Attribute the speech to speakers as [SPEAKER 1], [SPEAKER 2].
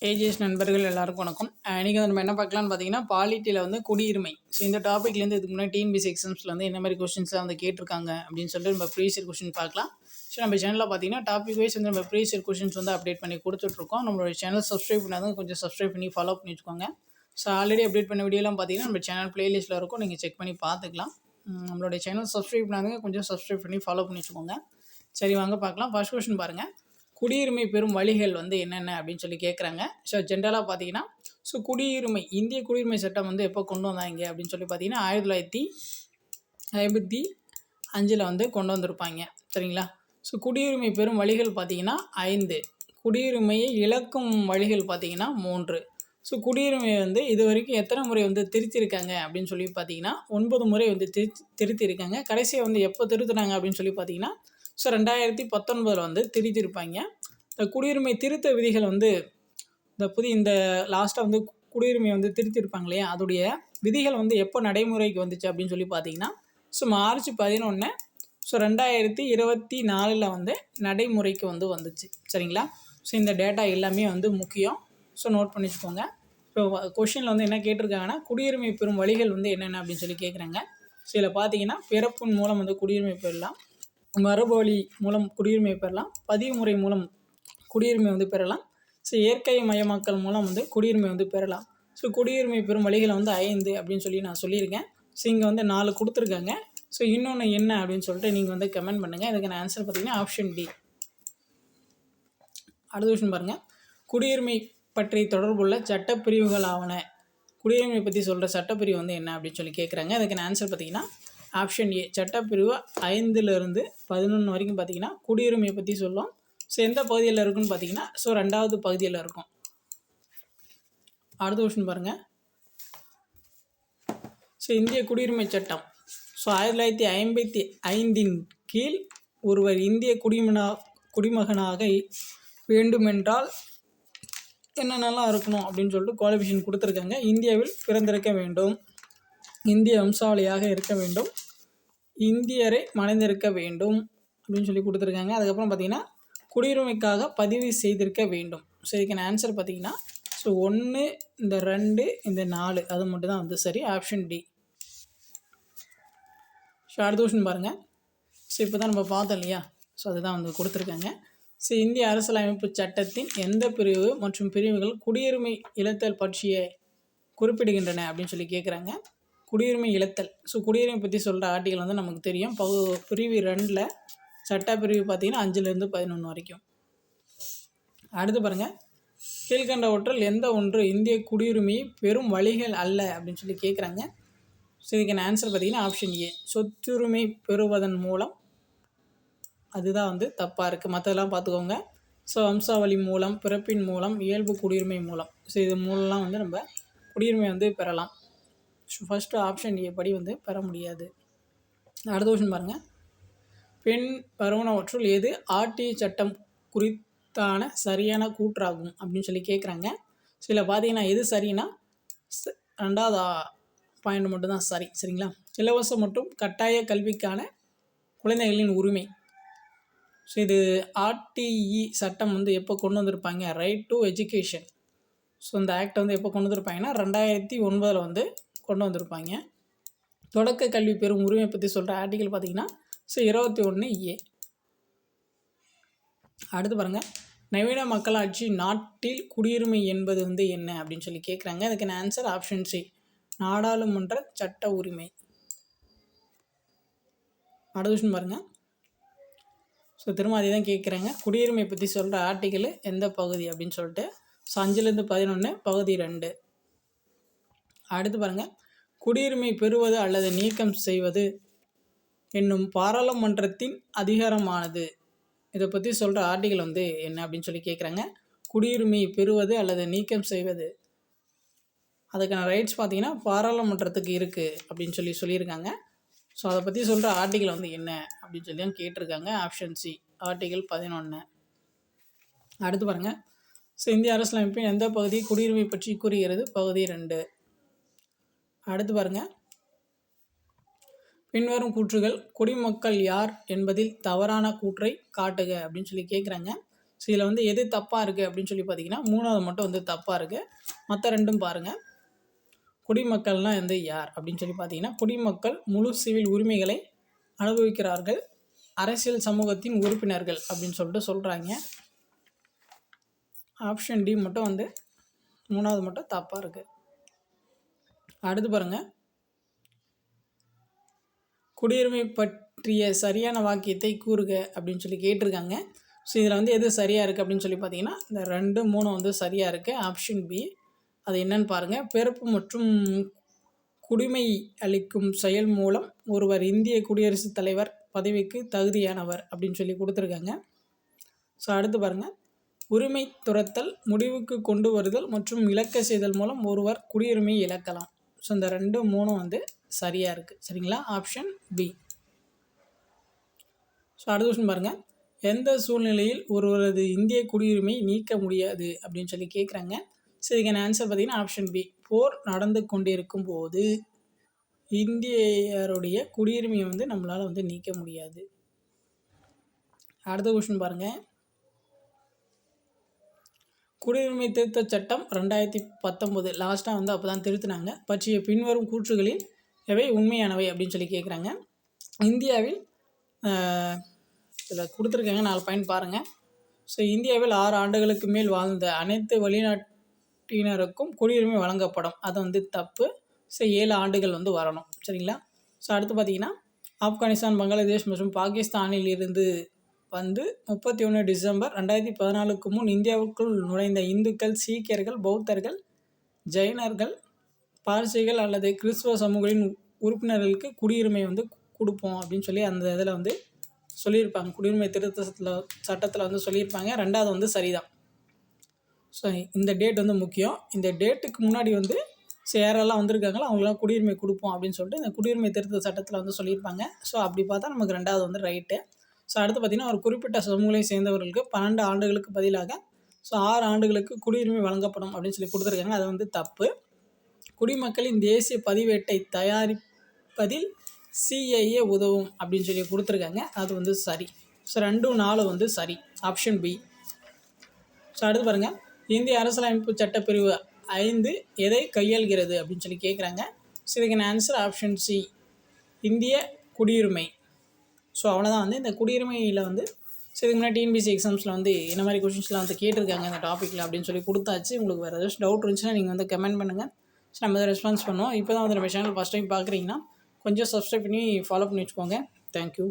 [SPEAKER 1] AGS நண்பர்கள் எல்லாருக்கும் வணக்கம். இன்றைக்கி வந்து நம்ம என்ன பார்க்கலான்னு பார்த்தீங்கன்னா, பாலிட்டியில் வந்து குடியுரிமை. ஸோ இந்த டாப்பிக்லேருந்து இதுக்கு முன்னாடி டிஎன்பிஎஸ்சி எக்ஸாம்ஸில் வந்து என்ன மாதிரி கொஸ்டின்ஸ்லாம் வந்து கேட்டிருக்காங்க அப்படின்னு சொல்லிட்டு நம்ம ப்ரீவியஸ் இயர் கொஸ்டின் பார்க்கலாம். ஸோ நம்ம சேனலில் பார்த்தீங்கன்னா டாபிக் வைஸ் வந்து நம்ம ப்ரீவியஸ் இயர் கொஸ்டின்ஸ் வந்து அப்டேட் பண்ணி கொடுத்துட்ருக்கோம். நம்மளோட சேனல் சப்ஸ்கிரைப் பண்ணாதான் கொஞ்சம் சப்ஸ்கிரைப் பண்ணி ஃபாலோ பண்ணி வச்சுக்கோங்க. ஸோ ஆல்ரெடி அப்டேட் பண்ண வீடியோலாம் பார்த்தீங்கன்னா நம்ம சேனல் பிளேலிஸ்ட்டில் இருக்கும், நீங்கள் செக் பண்ணி பார்த்துக்கலாம். நம்மளுடைய சேனல் சப்ஸ்கிரைப் பண்ணாதவங்க கொஞ்சம் சப்ஸ்கிரைப் பண்ணி ஃபாலோ பண்ணி வச்சுக்கோங்க. சரி வாங்க பார்க்கலாம். ஃபர்ஸ்ட் கொஸ்டின் பாருங்கள். குடியுரிமை பெறும் வழிகள் வந்து என்னென்ன அப்படின்னு சொல்லி கேட்குறாங்க. ஸோ ஜென்ரலாக பார்த்தீங்கன்னா, ஸோ குடியுரிமை இந்திய குடியுரிமை சட்டம் வந்து எப்போ கொண்டு வந்தாங்க அப்படின்னு சொல்லி பார்த்தீங்கன்னா 1955 வந்து கொண்டு வந்திருப்பாங்க. சரிங்களா? ஸோ குடியுரிமை பெறும் வழிகள் பார்த்தீங்கன்னா 5, குடியுரிமையை இழக்கும் வழிகள் பார்த்தீங்கன்னா 3. ஸோ குடியுரிமை வந்து இது வரைக்கும் எத்தனை முறை வந்து திருத்திருக்காங்க அப்படின்னு சொல்லி பார்த்தீங்கன்னா 9 முறை வந்து திருத்திருக்காங்க. கடைசியாக வந்து எப்போ திருத்துனாங்க அப்படின்னு சொல்லி பார்த்தீங்கன்னா ஸோ 2019 வந்து திருத்திருப்பாங்க. இந்த குடியுரிமை திருத்த விதிகள் வந்து இந்த லாஸ்ட்டாக வந்து குடியுரிமை வந்து திருத்திருப்பாங்க இல்லையா, அதோடைய விதிகள் வந்து எப்போ நடைமுறைக்கு வந்துச்சு அப்படின்னு சொல்லி பார்த்தீங்கன்னா ஸோ மார்ச் 11 ஸோ 2024 வந்து நடைமுறைக்கு வந்து வந்துச்சு. சரிங்களா? ஸோ இந்த டேட்டா எல்லாமே வந்து முக்கியம். ஸோ நோட் பண்ணி வச்சுக்கோங்க. இப்போ கொஷினில் வந்து என்ன கேட்டிருக்காங்கன்னா, குடியுரிமை பெறும் வழிகள் வந்து என்னென்ன அப்படின்னு சொல்லி கேட்குறாங்க. ஸோ இதில் பார்த்தீங்கன்னா பிறப்பின் மூலம் வந்து குடியுரிமை பெறலாம், மரபு வழி மூலம் குடியுரிமை பெறலாம், பதிவு முறை மூலம் குடியுரிமை வந்து பெறலாம், ஸோ இயற்கை மயமாக்கல் மூலம் வந்து குடியுரிமை வந்து பெறலாம். ஸோ குடியுரிமை பெறும் வழிகளை வந்து 5 அப்படின்னு சொல்லி நான் சொல்லியிருக்கேன். ஸோ இங்கே வந்து 4 கொடுத்துருக்காங்க. ஸோ இன்னொன்று என்ன அப்படின்னு சொல்லிட்டு நீங்கள் வந்து கமெண்ட் பண்ணுங்கள். இதுக்கான ஆன்சர் பார்த்தீங்கன்னா ஆப்ஷன் டி. அடுத்த கொஸ்டின் பாருங்கள். குடியுரிமை பற்றி தொடர்புள்ள சட்டப்பிரிவுகள் ஆவன. குடியுரிமை பற்றி சொல்கிற சட்டப்பிரிவு வந்து என்ன அப்படின்னு சொல்லி கேட்குறாங்க. அதுக்கான ஆன்சர் பார்த்தீங்கன்னா ஆப்ஷன் ஏ. சட்டப்பிரிவு 5லேருந்து 11 வரைக்கும் பார்த்தீங்கன்னா குடியுரிமையை பற்றி சொல்லும். ஸோ எந்த பகுதியில் இருக்குன்னு பார்த்தீங்கன்னா ஸோ 2வது பகுதியில் இருக்கும். அடுத்த கொஸ்டின் பாருங்கள். ஸோ இந்திய குடியுரிமை சட்டம் ஸோ 1955 கீழ் ஒருவர் இந்திய குடிமகனாக வேண்டுமென்றால் என்னென்னலாம் இருக்கணும் அப்படின்னு சொல்லிட்டு குவாலிஃபிகேஷன் கொடுத்துருக்காங்க. இந்தியாவில் பிறந்திருக்க வேண்டும், இந்திய வம்சாவளியாக இருக்க வேண்டும், இந்தியரை மணந்திருக்க வேண்டும் அப்படின்னு சொல்லி கொடுத்துருக்காங்க. அதுக்கப்புறம் பார்த்தீங்கன்னா குடியுரிமைக்காக பதிவு செய்திருக்க வேண்டும். ஸோ இதுக்கான ஆன்சர் பார்த்தீங்கன்னா ஸோ 1, இந்த 2, இந்த 4 அது மட்டும் தான் வந்து சரி. Option D. ஸோ அடுத்த கொஸ்டின் பாருங்கள். ஸோ இப்போ தான் நம்ம பார்த்தோம் இல்லையா, ஸோ அதுதான் வந்து கொடுத்துருக்காங்க. ஸோ இந்திய அரசியலமைப்பு சட்டத்தின் எந்த பிரிவு மற்றும் பிரிவுகள் குடியுரிமை இழத்தல் பற்றிய குறிப்பிடுகின்றன அப்படின்னு சொல்லி கேட்குறாங்க. குடியுரிமை இழத்தல். ஸோ குடியுரிமை பற்றி சொல்கிற ஆர்டிகல் வந்து நமக்கு தெரியும். பிரிவு 2 சட்டப்பிரிவு பார்த்தீங்கன்னா 5லேருந்து 11 வரைக்கும். அடுத்து பாருங்கள். கீழ்கண்டவற்றில் எந்த ஒன்று இந்திய குடியுரிமையை பெரும் வழிகள் அல்ல அப்படின்னு சொல்லி கேட்குறாங்க. ஸோ இதுக்கான ஆன்சர் பார்த்தீங்கன்னா ஆப்ஷன் ஏ. சொத்துரிமை பெறுவதன் மூலம் அதுதான் வந்து தப்பாக இருக்குது. மற்றதெல்லாம் பார்த்துக்கோங்க. ஸோ வம்சாவளி மூலம், பிறப்பின் மூலம், இயல்பு குடியுரிமை மூலம், ஸோ இது மூலம்லாம் வந்து நம்ம குடியுரிமை வந்து பெறலாம். ஸோ ஃபஸ்ட்டு ஆப்ஷன் ஏ படி வந்து பெற முடியாது. அடுத்த கொஸ்டின் பாருங்கள். பெண் வருவனவற்றுள் எது ஆர்டிஐ சட்டம் குறித்தான சரியான கூற்றாகும் அப்படின்னு சொல்லி கேட்குறாங்க. ஸோ இதில் பார்த்தீங்கன்னா எது சரின்னா 2வது பாயிண்ட் மட்டும்தான் சரி. சரிங்களா? இலவச மற்றும் கட்டாய கல்விக்கான குழந்தைகளின் உரிமை. ஸோ இது ஆர்டிஇ சட்டம் வந்து எப்போ கொண்டு வந்திருப்பாங்க, ரைட் டு எஜுகேஷன். ஸோ இந்த ஆக்ட் வந்து எப்போ கொண்டு வந்திருப்பாங்கன்னா 2009 வந்து கொண்டு வந்திருப்பாங்க. தொடக்க கல்வி பெறும் உரிமை பற்றி சொல்கிற ஆர்டிகல் பார்த்தீங்கன்னா ஸோ 21A. அடுத்து பாருங்கள். நவீன மக்களாட்சி நாட்டில் குடியுரிமை என்பது வந்து என்ன அப்படின்னு சொல்லி கேட்குறாங்க. அதுக்கான ஆன்சர் ஆப்ஷன் சி. நாடாளுமன்ற சட்ட உரிமை. அடுத்த கொஸ்டின் பாருங்கள். ஸோ திரும்ப அதே தான் கேட்குறாங்க. குடியுரிமை பற்றி சொல்கிற ஆர்டிக்கல் எந்த பகுதி அப்படின்னு சொல்லிட்டு. ஸோ 5லேருந்து 11 பகுதி 2. அடுத்து பாருங்கள். குடியுரிமை பெறுவது அல்லது நீக்கம் செய்வது என்னும் பாராளுமன்றத்தின் அதிகாரமானது. இதை பற்றி சொல்கிற ஆர்டிக்கல் வந்து என்ன அப்படின்னு சொல்லி கேட்குறாங்க. குடியுரிமை பெறுவது அல்லது நீக்கம் செய்வது, அதுக்கான ரைட்ஸ் பார்த்தீங்கன்னா பாராளுமன்றத்துக்கு இருக்குது அப்படின்னு சொல்லியிருக்காங்க. ஸோ அதை பற்றி சொல்கிற ஆர்டிக்கல் வந்து என்ன அப்படின்னு சொல்லி தான் கேட்டிருக்காங்க. Option C. ஆர்டிக்கல் 11. அடுத்து பாருங்கள். ஸோ இந்திய அரசியலமைப்பின் எந்த பகுதி குடியுரிமை பற்றி கூறுகிறது? பகுதி 2. அடுத்து பாருங்கள். பின்வரும் கூற்றுகள் குடிமக்கள் யார் என்பதில் தவறான கூற்றை காட்டுக அப்படின்னு சொல்லி கேட்குறாங்க. ஸோ இதில் வந்து எது தப்பாக இருக்குது அப்படின்னு சொல்லி பார்த்தீங்கன்னா 3வது மட்டும் வந்து தப்பாக இருக்குது. மற்ற 2ம் பாருங்கள். குடிமக்கள்னால் வந்து யார் அப்படின்னு சொல்லி பார்த்தீங்கன்னா, குடிமக்கள் முழு சிவில் உரிமைகளை அனுபவிக்கிறார்கள், அரசியல் சமூகத்தின் உறுப்பினர்கள் அப்படின்னு சொல்லிட்டு சொல்கிறாங்க. ஆப்ஷன் டி மட்டும் வந்து 3வது மட்டும் தப்பாக இருக்குது. அடுத்து பாருங்கள், குடியுரிமை பற்றிய சரியான வாக்கியத்தை கூறுக அப்படின்னு சொல்லி கேட்டிருக்காங்க. ஸோ இதில் வந்து எது சரியாக இருக்குது அப்படின்னு சொல்லி பார்த்தீங்கன்னா, இந்த 2, 3 வந்து சரியாக இருக்குது. ஆப்ஷன் பி அது என்னன்னு பாருங்கள். பிறப்பு மற்றும் குடிமை அளிக்கும் செயல் மூலம் ஒருவர் இந்திய குடியரசுத் தலைவர் பதவிக்கு தகுதியானவர் அப்படின்னு சொல்லி கொடுத்துருக்காங்க. ஸோ அடுத்து பாருங்கள், உரிமை துறத்தல், முடிவுக்கு கொண்டு வருதல் மற்றும் இழக்க செய்தல் மூலம் ஒருவர் குடியுரிமையை இழக்கலாம். ஸோ இந்த 2, 3 வந்து சரியாக இருக்குது. சரிங்களா? Option B. ஸோ அடுத்த கொஸ்டின் பாருங்கள், எந்த சூழ்நிலையில் ஒருவரது இந்திய குடியுரிமை நீக்க முடியாது அப்படின்னு சொல்லி கேட்குறாங்க. ஸோ இதுக்கான ஆன்சர் பார்த்தீங்கன்னா ஆப்ஷன் பி. போர் நடந்து கொண்டிருக்கும் போது இந்தியருடைய குடியுரிமையை வந்து நம்மளால் வந்து நீக்க முடியாது. அடுத்த கொஸ்டின் பாருங்கள், குடியுரிமை திருத்த சட்டம் 2019 லாஸ்ட்டாக வந்து அப்போ தான் திருத்தினாங்க பற்றிய பின்வரும் கூற்றுகளில் எவை உண்மையானவை அப்படின்னு சொல்லி கேட்குறாங்க. இந்தியாவில் இதில் கொடுத்துருக்காங்க 4 பாயிண்ட் பாருங்கள். ஸோ இந்தியாவில் 6 ஆண்டுகளுக்கு மேல் வாழ்ந்த அனைத்து வெளிநாட்டினருக்கும் குடியுரிமை வழங்கப்படும். அது வந்து தப்பு. ஸோ 7 ஆண்டுகள் வந்து வரணும். சரிங்களா? ஸோ அடுத்து பார்த்திங்கன்னா, ஆப்கானிஸ்தான், பங்களாதேஷ் மற்றும் பாகிஸ்தானில் இருந்து வந்து 31 டிசம்பர் 2014க்கு முன் இந்தியாவுக்குள் நுழைந்த இந்துக்கள், சீக்கியர்கள், பௌத்தர்கள், ஜெயினர்கள், பார்சிகள் அல்லது கிறிஸ்துவ சமூகங்களின் உறுப்பினர்களுக்கு குடியுரிமை வந்து கொடுப்போம் அப்படின்னு சொல்லி அந்த இதில் வந்து சொல்லியிருப்பாங்க. குடியுரிமை திருத்த சட்டத்தில் வந்து சொல்லியிருப்பாங்க. 2வது வந்து சரிதான். ஸோ இந்த டேட் வந்து முக்கியம். இந்த டேட்டுக்கு முன்னாடி வந்து யாரெல்லாம் வந்திருக்காங்களோ அவங்களாம் குடியுரிமை கொடுப்போம் அப்படின்னு சொல்லிட்டு இந்த குடியுரிமை திருத்த சட்டத்தில் வந்து சொல்லியிருப்பாங்க. ஸோ அப்படி பார்த்தா நமக்கு 2வது வந்து ரைட்டு. ஸோ அடுத்து பார்த்திங்கன்னா, ஒரு குறிப்பிட்ட சமூகங்களை சேர்ந்தவர்களுக்கு 12 ஆண்டுகளுக்கு பதிலாக 6 ஆண்டுகளுக்கு குடியுரிமை வழங்கப்படும் அப்படின்னு சொல்லி கொடுத்துருக்காங்க. அது வந்து தப்பு. குடிமக்களின் தேசிய பதிவேட்டை தயாரிப்பதில் சிஏஏ உதவும் அப்படின்னு சொல்லி கொடுத்துருக்காங்க. அது வந்து சரி. ஸோ 2, 4 வந்து சரி. Option B. ஸோ அடுத்து பாருங்கள், இந்திய அரசியலமைப்பு சட்டப்பிரிவு 5 எதை கையாள்கிறது அப்படின்னு சொல்லி கேட்குறாங்க. ஸோ இதுக்கான ஆன்சர் ஆப்ஷன் சி, இந்திய குடியுரிமை. ஸோ அவ்வளோதான் வந்து இந்த குடியுரிமையில் வந்து இதுக்கு முன்னாடி டிஎன்பிஎஸ்சி எக்ஸாம்ஸில் வந்து என்ன மாதிரி கொஷின்ஸ்லாம் வந்து கேட்டிருக்காங்க இந்த டாப்பிக்கில் அப்படின்னு சொல்லி கொடுத்தாச்சு. உங்களுக்கு வேறு ஏதாச்சும் டவுட் இருந்துச்சுன்னா நீங்கள் வந்து கமெண்ட் பண்ணுங்கள். ஸோ நம்ம அதை ரெஸ்பான்ஸ் பண்ணுவோம். இப்போ தான் வந்து நம்ம சேனல் ஃபஸ்ட் டைம் பார்க்குறீங்கன்னா கொஞ்சம் சப்ஸ்கிரைப் பண்ணி ஃபாலோ பண்ணி வச்சுக்கோங்க. தேங்க்யூ.